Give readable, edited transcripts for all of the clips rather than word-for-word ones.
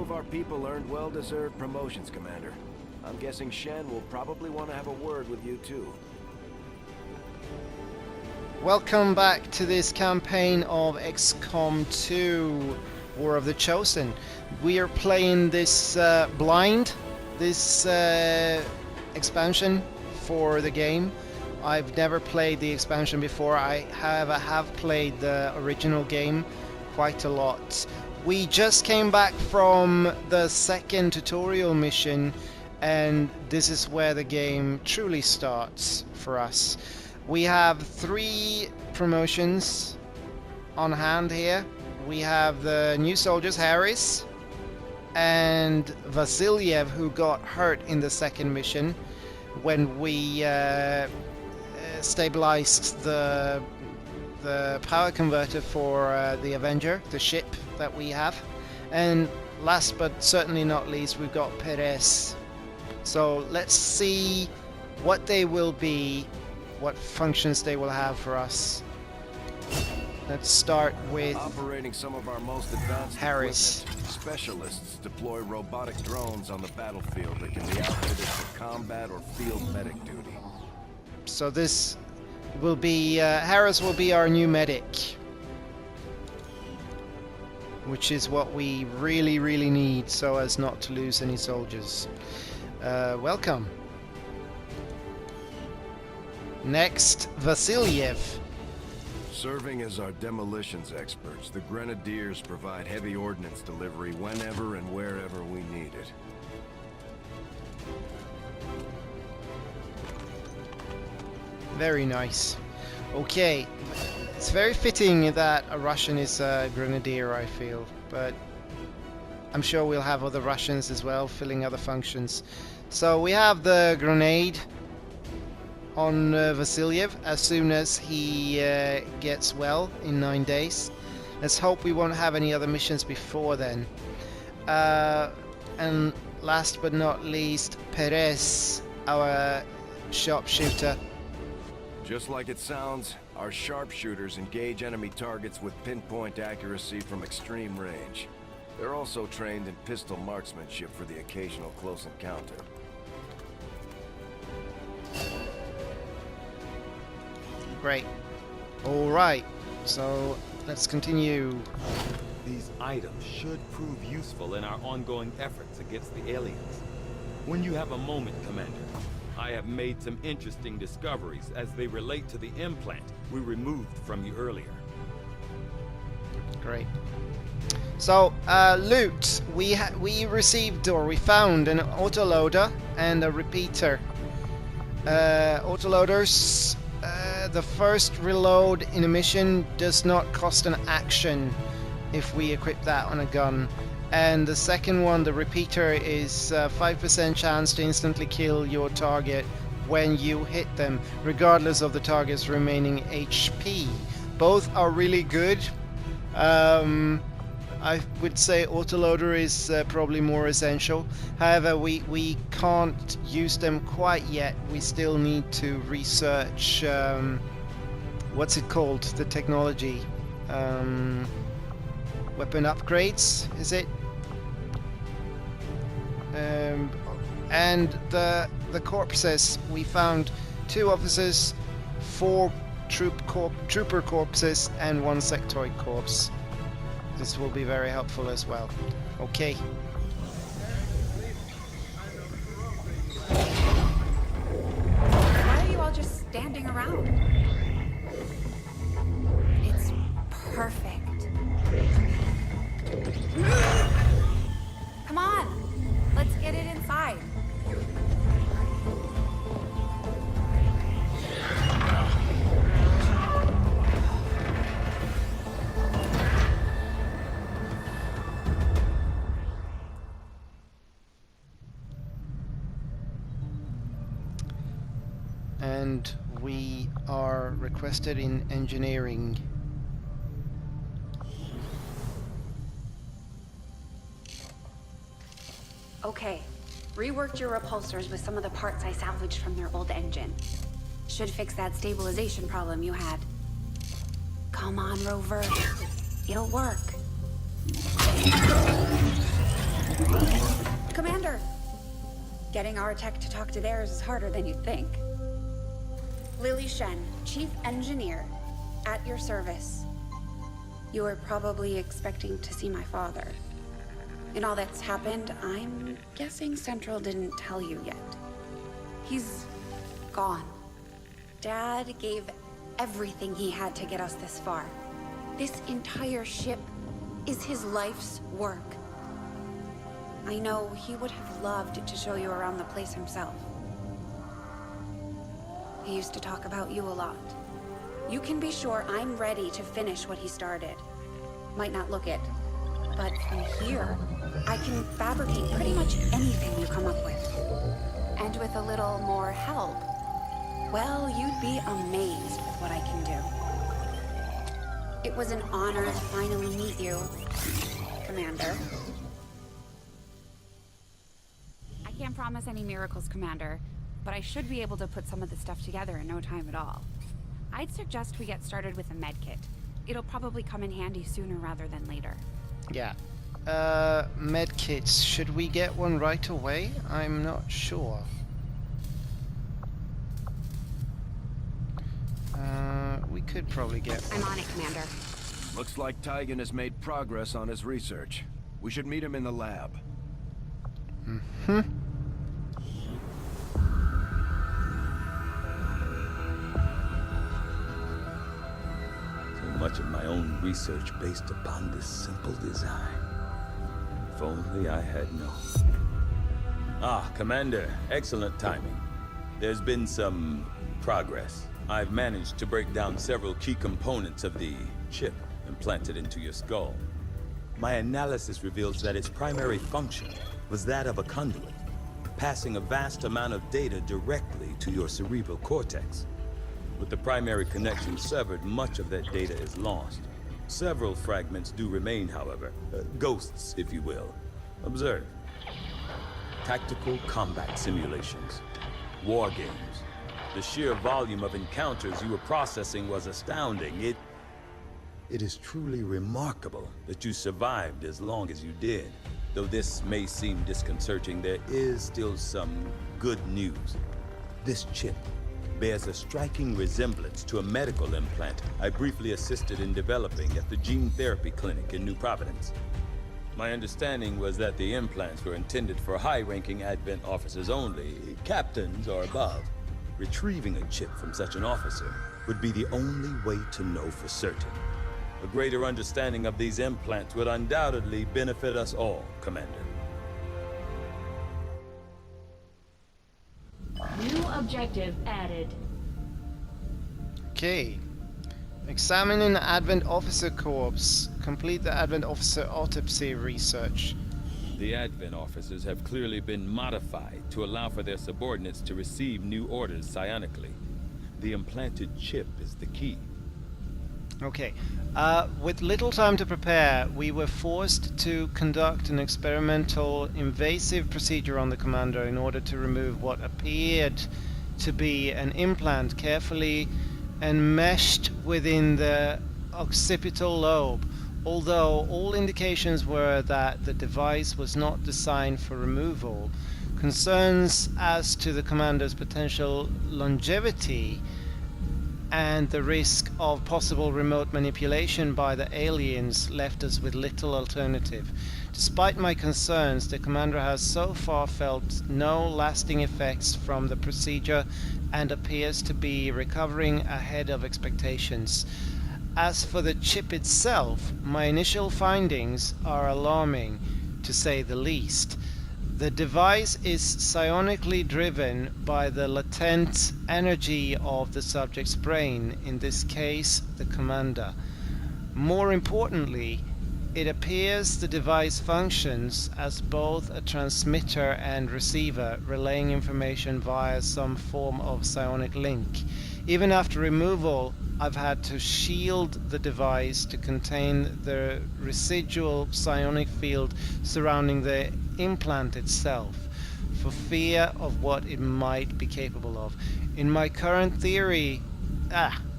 of our people earned well-deserved promotions, Commander. I'm guessing Shen will probably want to have a word with you too. Welcome back to this campaign of XCOM 2 War of the Chosen. We are playing this this expansion for the game. I've never played the expansion before. I have played the original game quite a lot. We just came back from the second tutorial mission, and this is where the game truly starts for us. We have 3 promotions on hand here. We have the new soldiers, Harris and Vasilyev, who got hurt in the second mission when we stabilized the power converter for the Avenger, the ship that we have. And last but certainly not least, we've got Perez. So let's see what they will be, what functions they will have for us. Let's start with operating some of our most advanced Harris. equipment. Specialists deploy robotic drones on the battlefield that can be outfitted for combat or field medic duty. So this will be Harris will be our new medic, which is what we really need so as not to lose any soldiers. Welcome. Next, Vasilyev. Serving as our demolitions experts, the Grenadiers provide heavy ordnance delivery whenever and wherever we need it. Very nice. Okay, it's very fitting that a Russian is a Grenadier, I feel, but I'm sure we'll have other Russians as well, filling other functions. So we have the grenade on Vasilyev as soon as he gets well in 9 days. Let's hope we won't have any other missions before then. And last but not least, Perez, our sharpshooter. Just like it sounds, our sharpshooters engage enemy targets with pinpoint accuracy from extreme range. They're also trained in pistol marksmanship for the occasional close encounter. Great. Alright, so let's continue. These items should prove useful in our ongoing efforts against the aliens. When you have a moment, Commander, I have made some interesting discoveries as they relate to the implant we removed from you earlier. Great. So, loot. We received, or we found, an autoloader and a repeater. Autoloaders, the first reload in a mission does not cost an action if we equip that on a gun. And the second one, the repeater, is 5% chance to instantly kill your target when you hit them, regardless of the target's remaining HP. Both are really good. I would say autoloader is probably more essential. However, we can't use them quite yet. We still need to research what's it called? The technology. Weapon upgrades, is it? And the corpses. We found 2 officers, 4 trooper corpses, and 1 sectoid corpse. This will be very helpful as well. Okay. Why are you all just standing around? It's perfect. Come on, let's get it inside. And we are requested in engineering. Okay, reworked your repulsors with some of the parts I salvaged from their old engine. Should fix that stabilization problem you had. Come on, Rover. It'll work. Commander! Getting our tech to talk to theirs is harder than you'd think. Lily Shen, Chief Engineer, at your service. You were probably expecting to see my father. In all that's happened, I'm guessing Central didn't tell you yet. He's gone. Dad gave everything he had to get us this far. This entire ship is his life's work. I know he would have loved to show you around the place himself. He used to talk about you a lot. You can be sure I'm ready to finish what he started. Might not look it, but from here, I can fabricate pretty much anything you come up with. And with a little more help, well, you'd be amazed with what I can do. It was an honor to finally meet you, Commander. I can't promise any miracles, Commander, but I should be able to put some of this stuff together in no time at all. I'd suggest we get started with a medkit. It'll probably come in handy sooner rather than later. Yeah. Medkits. Should we get one right away? I'm not sure. We could probably get one. I'm on it, Commander. Looks like Tygan has made progress on his research. We should meet him in the lab. Mm-hmm. So much of my own research based upon this simple design. If only I had known. Ah, Commander, excellent timing. There's been some progress. I've managed to break down several key components of the chip implanted into your skull. My analysis reveals that its primary function was that of a conduit, passing a vast amount of data directly to your cerebral cortex. With the primary connection severed, much of that data is lost. Several fragments do remain, however. Ghosts, if you will. Observe. Tactical combat simulations. War games. The sheer volume of encounters you were processing was astounding. It is truly remarkable that you survived as long as you did. Though this may seem disconcerting, there is still some good news. This chip bears a striking resemblance to a medical implant I briefly assisted in developing at the gene therapy clinic in New Providence. My understanding was that the implants were intended for high-ranking Advent officers only, captains or above. Retrieving a chip from such an officer would be the only way to know for certain. A greater understanding of these implants would undoubtedly benefit us all, Commander. New objective added. Okay. Examining Advent Officer Corpse. Complete the Advent Officer Autopsy research. The Advent officers have clearly been modified to allow for their subordinates to receive new orders psionically. The implanted chip is the key. Okay. With little time to prepare, we were forced to conduct an experimental invasive procedure on the commander in order to remove what appeared to be an implant carefully enmeshed within the occipital lobe, although all indications were that the device was not designed for removal. Concerns as to the commander's potential longevity and the risk of possible remote manipulation by the aliens left us with little alternative. Despite my concerns, the commander has so far felt no lasting effects from the procedure and appears to be recovering ahead of expectations. As for the chip itself, my initial findings are alarming, to say the least. The device is psionically driven by the latent energy of the subject's brain, in this case, the commander. More importantly, it appears the device functions as both a transmitter and receiver, relaying information via some form of psionic link. Even after removal, I've had to shield the device to contain the residual psionic field surrounding the implant itself, for fear of what it might be capable of. In my current theory,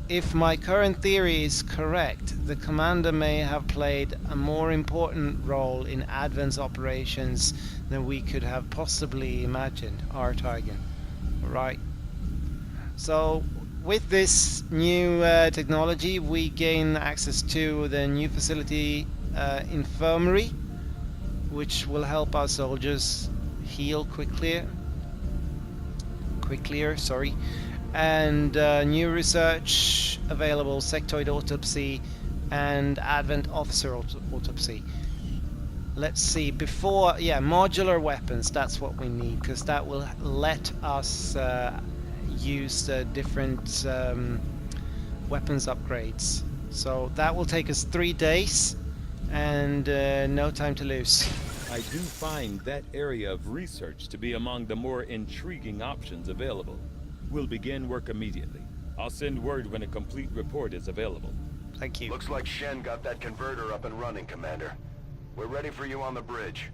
if my current theory is correct, the commander may have played a more important role in Advent's operations than we could have possibly imagined, Artigan. Right. So, with this new technology, we gain access to the new facility infirmary, which will help our soldiers heal quicker, and new research available, sectoid autopsy and Advent officer autopsy. Let's see, before, yeah, modular weapons, that's what we need, because that will let us use the different weapons upgrades. So that will take us 3 days and no time to lose. I do find that area of research to be among the more intriguing options available. We'll begin work immediately. I'll send word when a complete report is available. Thank you. Looks like Shen got that converter up and running, Commander. We're ready for you on the bridge.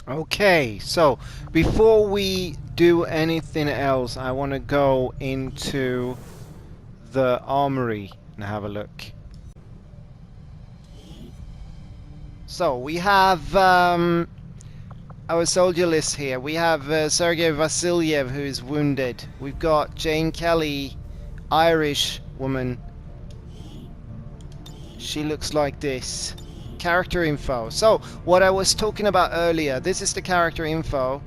Okay, so before we do anything else, I want to go into the armory and have a look. So we have our soldier list here. We have Sergei Vasilyev, who is wounded. We've got Jane Kelly, Irish woman. She looks like this. Character info. So what I was talking about earlier, this is the character info.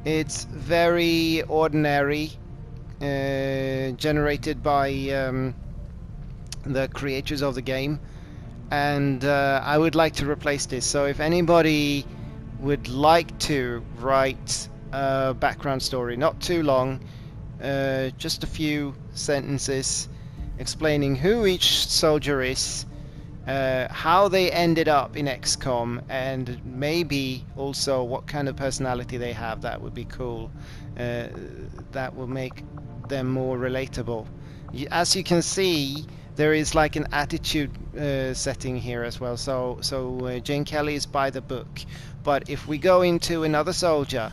It's very ordinary, generated by the creators of the game, and I would like to replace this. So if anybody would like to write a background story, not too long, just a few sentences explaining who each soldier is, how they ended up in XCOM, and maybe also what kind of personality they have, that would be cool. That will make them more relatable. As you can see, there is like an attitude setting here as well. So Jane Kelly is by the book. But if we go into another soldier,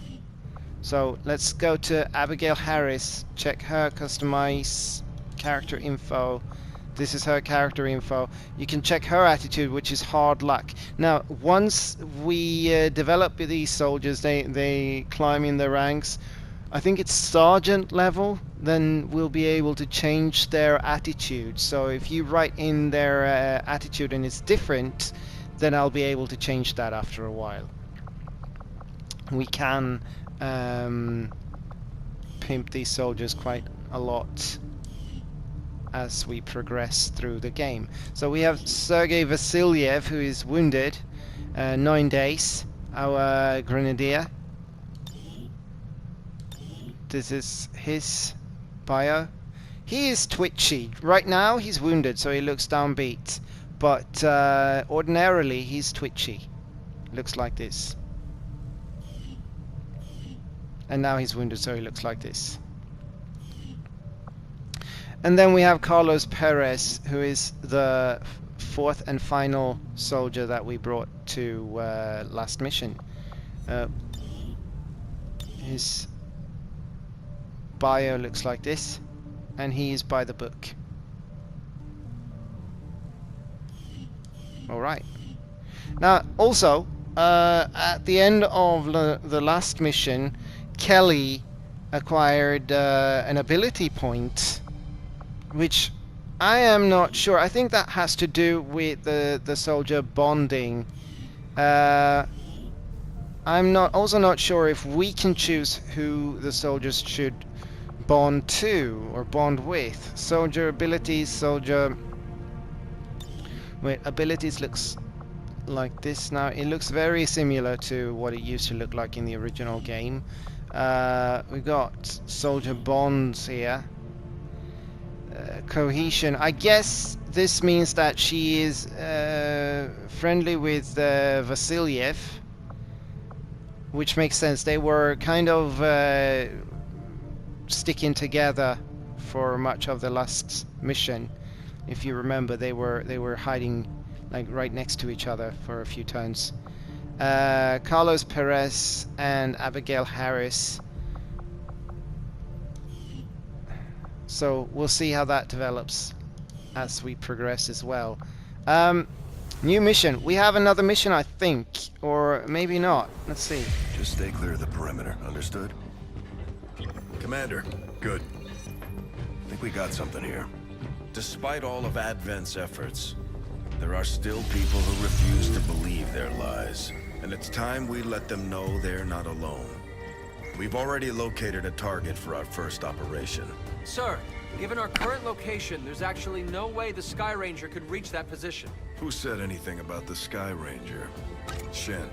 so let's go to Abigail Harris, check her customize character info. This is her character info. You can check her attitude, which is hard luck. Now, once we develop these soldiers, they climb in the ranks. I think it's sergeant level, then we'll be able to change their attitude. So if you write in their attitude and it's different, then I'll be able to change that after a while. We can pimp these soldiers quite a lot as we progress through the game. So we have Sergei Vasilyev, who is wounded, 9 days, our grenadier. This is his bio. He is twitchy. Right now he's wounded, so he looks downbeat, but ordinarily he's twitchy. Looks like this. And now he's wounded, so he looks like this. And then we have Carlos Perez, who is the 4th and final soldier that we brought to last mission. His bio looks like this, and he is by the book. Alright. Now, also, at the end of the last mission, Kelly acquired an ability point, which I am not sure. I think that has to do with the soldier bonding. I'm also not sure if we can choose who the soldiers should bond to or bond with. Soldier abilities, soldier... Wait, abilities looks like this now. It looks very similar to what it used to look like in the original game. We got soldier bonds here. Cohesion. I guess this means that she is friendly with Vasilyev, which makes sense. They were kind of sticking together for much of the last mission. If you remember, they were hiding like right next to each other for a few turns. Carlos Perez and Abigail Harris. So we'll see how that develops. as we progress as well. New mission. We have another mission, I think, or maybe not. Let's see. Just stay clear of the perimeter, understood? Commander, good. I think we got something here. Despite all of Advent's efforts, there are still people who refuse to believe their lies. And it's time we let them know they're not alone. We've already located a target for our first operation. Sir, given our current location, there's actually no way the Sky Ranger could reach that position. Who said anything about the Sky Ranger? Shen,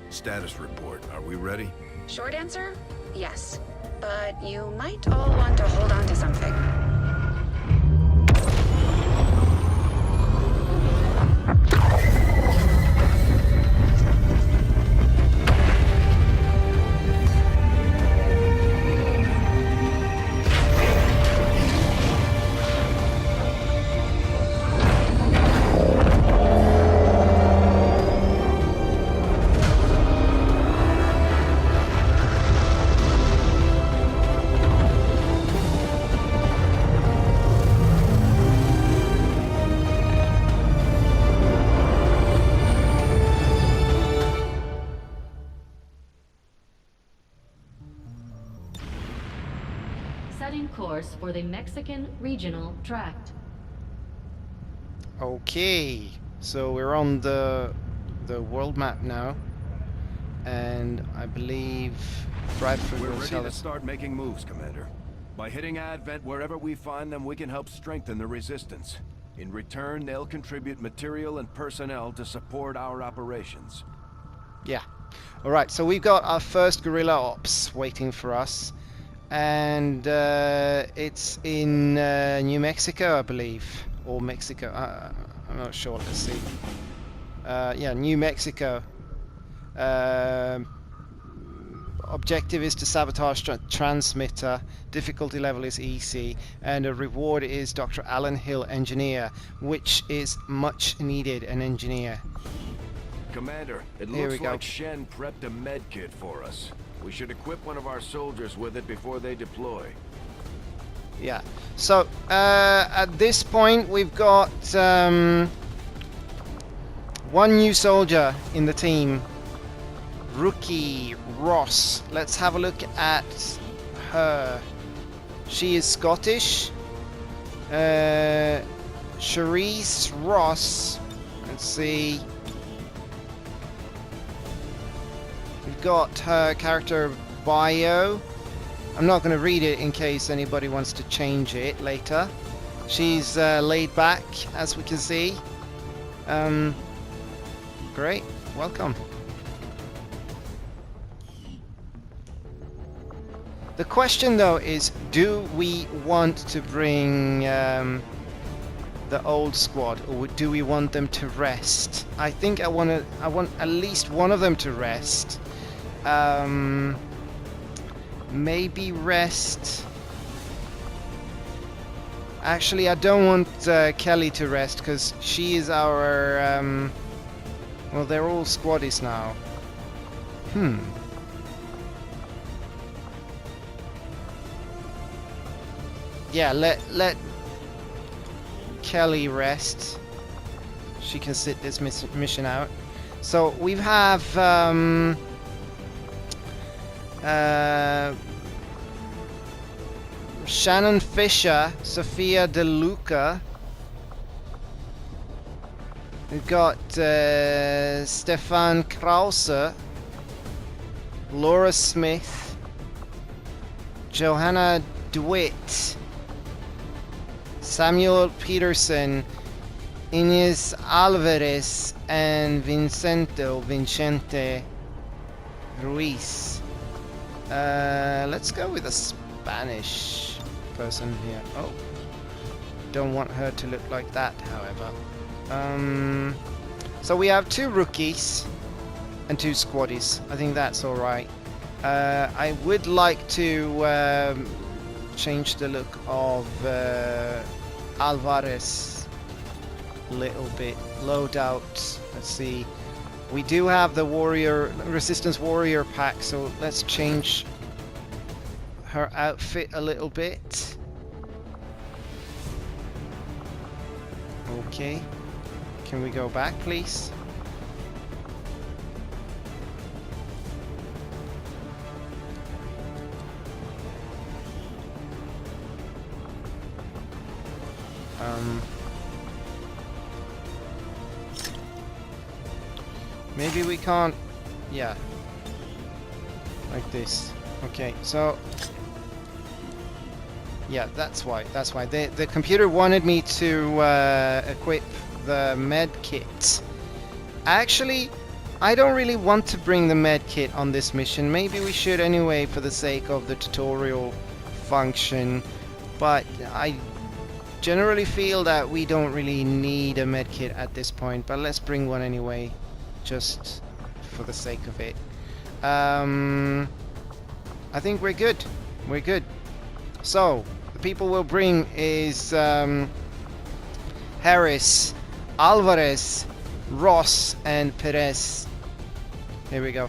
status report. Are we ready? Short answer, yes. But you might all want to hold on to something. Setting course for the Mexican Regional Tract. Okay, so we're on the world map now, and I believe Bradford We're will ready tell to us. start making moves, Commander. By hitting Advent wherever we find them, we can help strengthen the resistance. In return, they'll contribute material and personnel to support our operations. Yeah. All right, so we've got our first guerrilla ops waiting for us, and it's in New Mexico, I believe, or Mexico. I'm not sure. Let's see. Yeah, New Mexico. Objective is to sabotage transmitter. Difficulty level is easy, and the reward is Dr. Alan Hill, engineer, which is much needed. An engineer. Commander, it Here looks we go. like Shen prepped a med kit for us. We should equip one of our soldiers with it before they deploy. Yeah. So at this point, we've got one new soldier in the team. Rookie Ross. Let's have a look at her. She is Scottish. Charisse Ross. Let's see. We've got her character bio. I'm not going to read it in case anybody wants to change it later. She's laid back, as we can see. Great. Welcome. The question though is, do we want to bring the old squad, or do we want them to rest? I think I want at least one of them to rest. Maybe rest. Actually, I don't want Kelly to rest because she is our. Well, they're all squaddies now. Yeah, let Kelly rest. She can sit this mission out. So we have Shannon Fisher, Sophia DeLuca. We've got Stefan Krause, Laura Smith, Johanna DeWitt, Samuel Peterson, Ines Alvarez, and Vicente Ruiz. Let's go with a Spanish person here. Oh, don't want her to look like that, however. So we have 2 rookies and 2 squaddies. I think that's all right. I would like to change the look of Alvarez a little bit. Loadout. Let's see. We do have the Resistance Warrior pack, so let's change her outfit a little bit. Okay. Can we go back, please? Maybe we can't... Yeah. Like this. Okay, so... Yeah, that's why. That's why. The computer wanted me to equip the med kit. Actually, I don't really want to bring the med kit on this mission. Maybe we should anyway for the sake of the tutorial function. But I generally feel that we don't really need a med kit at this point. But let's bring one anyway, just for the sake of it. I think we're good. We're good. So, the people we'll bring is Harris, Alvarez, Ross, and Perez. Here we go.